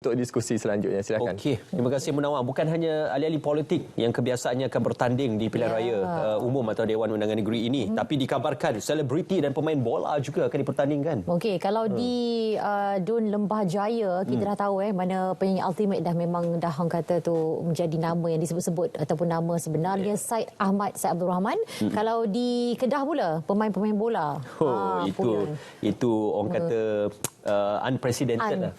Untuk diskusi selanjutnya, silakan. Okey, terima kasih Munawar. Bukan hanya ahli-ahli politik yang kebiasaannya akan bertanding di pilihan raya umum atau Dewan Undangan Negeri ini, tapi dikabarkan selebriti dan pemain bola juga akan dipertandingkan. Okey, kalau di Dun Lembah Jaya, kita dah tahu mana penyanyi Ultimate dah memang dah orang kata tu menjadi nama yang disebut-sebut ataupun nama sebenarnya Syed Ahmad Syed Abdul Rahman. Kalau di Kedah pula, pemain-pemain bola. Itu orang kata unprecedented lah.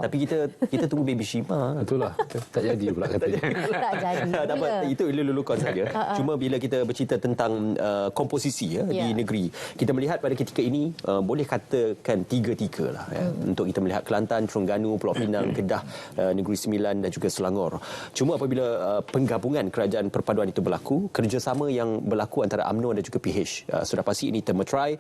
Tapi kita tunggu Baby Shima. Itulah, tak jadi pula katanya. Tak jadi. Tak apa, itu lulukan saja. Cuma bila kita bercerita tentang komposisi di negeri, kita melihat pada ketika ini boleh katakan tiga-tiga lah untuk kita melihat Kelantan, Terengganu, Pulau Pinang, Kedah, Negeri Sembilan dan juga Selangor. Cuma apabila penggabungan kerajaan perpaduan itu berlaku, kerjasama yang berlaku antara UMNO dan juga PH sudah pasti ini termeterai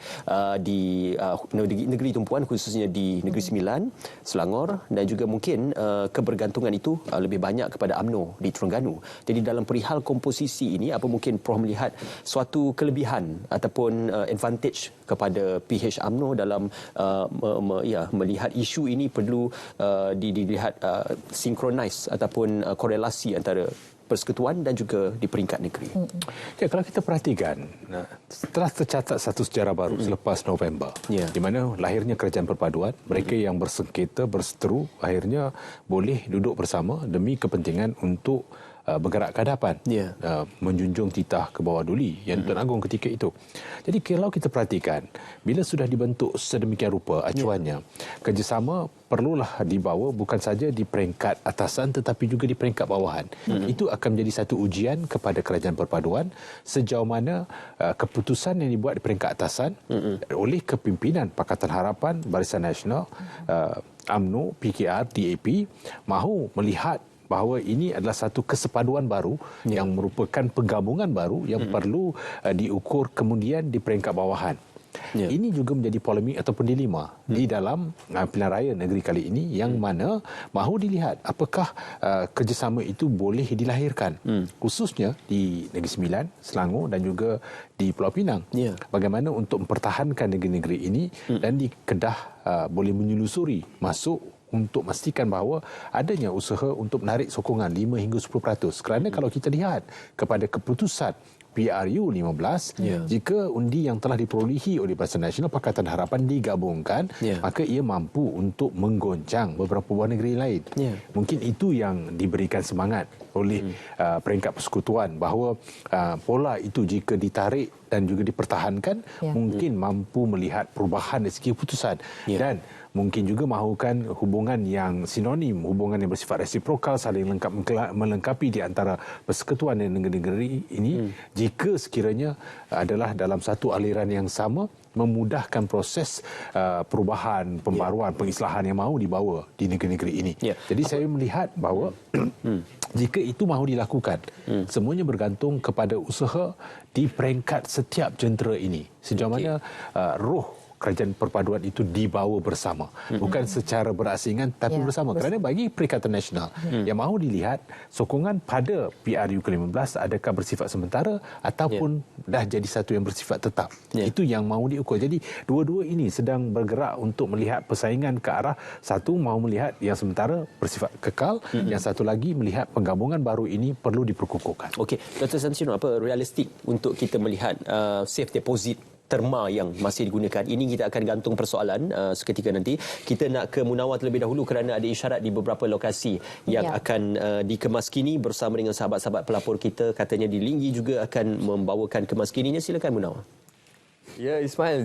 di negeri tumpuan, khususnya di Negeri Sembilan, Selangor, dan juga mungkin kebergantungan itu lebih banyak kepada UMNO di Terengganu. Jadi dalam perihal komposisi ini, apa mungkin Prof melihat suatu kelebihan ataupun advantage kepada PH UMNO dalam melihat isu ini perlu dilihat synchronize ataupun korelasi antara persekutuan dan juga di peringkat negeri. Ya, kalau kita perhatikan, telah tercatat satu sejarah baru selepas November, di mana lahirnya kerajaan perpaduan, mereka yang bersengketa, berseteru, akhirnya boleh duduk bersama demi kepentingan untuk bergerak ke hadapan, menjunjung titah ke bawah duli yang Tuan Agong ketika itu. Jadi kalau kita perhatikan, bila sudah dibentuk sedemikian rupa acuannya, kerjasama perlulah dibawa bukan saja di peringkat atasan tetapi juga di peringkat bawahan. Itu akan menjadi satu ujian kepada kerajaan perpaduan sejauh mana keputusan yang dibuat di peringkat atasan oleh kepimpinan Pakatan Harapan, Barisan Nasional, UMNO, PKR, DAP mahu melihat bahawa ini adalah satu kesepaduan baru yang merupakan penggabungan baru yang perlu diukur kemudian di peringkat bawahan. Ini juga menjadi polemik ataupun dilema di dalam pilihan raya negeri kali ini, yang mana mahu dilihat apakah kerjasama itu boleh dilahirkan, khususnya di Negeri Sembilan, Selangor dan juga di Pulau Pinang. Bagaimana untuk mempertahankan negeri-negeri ini dan di Kedah boleh menyelusuri masuk untuk memastikan bahawa adanya usaha untuk menarik sokongan 5 hingga 10%. Kerana kalau kita lihat kepada keputusan PRU 15, jika undi yang telah diperolehi oleh Barisan Nasional Pakatan Harapan digabungkan, maka ia mampu untuk menggoncang beberapa buah negeri lain. Mungkin itu yang diberikan semangat oleh peringkat persekutuan, bahawa pola itu jika ditarik dan juga dipertahankan, mungkin mampu melihat perubahan dari segi keputusan. Dan mungkin juga mahukan hubungan yang sinonim, hubungan yang bersifat resiprokal, saling melengkapi di antara persekutuan dan negeri-negeri ini, jika sekiranya adalah dalam satu aliran yang sama, memudahkan proses perubahan, pembaruan, pengislahan yang mahu dibawa di negeri-negeri ini. Jadi saya melihat bahawa jika itu mahu dilakukan, semuanya bergantung kepada usaha di peringkat setiap jentera ini. Sejauh mana roh kerajaan perpaduan itu dibawa bersama, bukan secara berasingan tapi bersama. Kerana bagi Perikatan Nasional yang mahu dilihat sokongan pada PRU ke-15 adakah bersifat sementara ataupun dah jadi satu yang bersifat tetap. Itu yang mahu diukur. Jadi dua-dua ini sedang bergerak untuk melihat persaingan ke arah satu mahu melihat yang sementara bersifat kekal, yang satu lagi melihat penggabungan baru ini perlu diperkukuhkan. Okey, Dr. Samsudin, apa realistik untuk kita melihat safe deposit terma yang masih digunakan? Ini kita akan gantung persoalan seketika nanti. Kita nak ke Munawar terlebih dahulu kerana ada isyarat di beberapa lokasi yang akan dikemaskini bersama dengan sahabat-sahabat pelapor kita. Katanya di Linggi juga akan membawakan kemaskininya. Silakan Munawar. Ya, Ismail,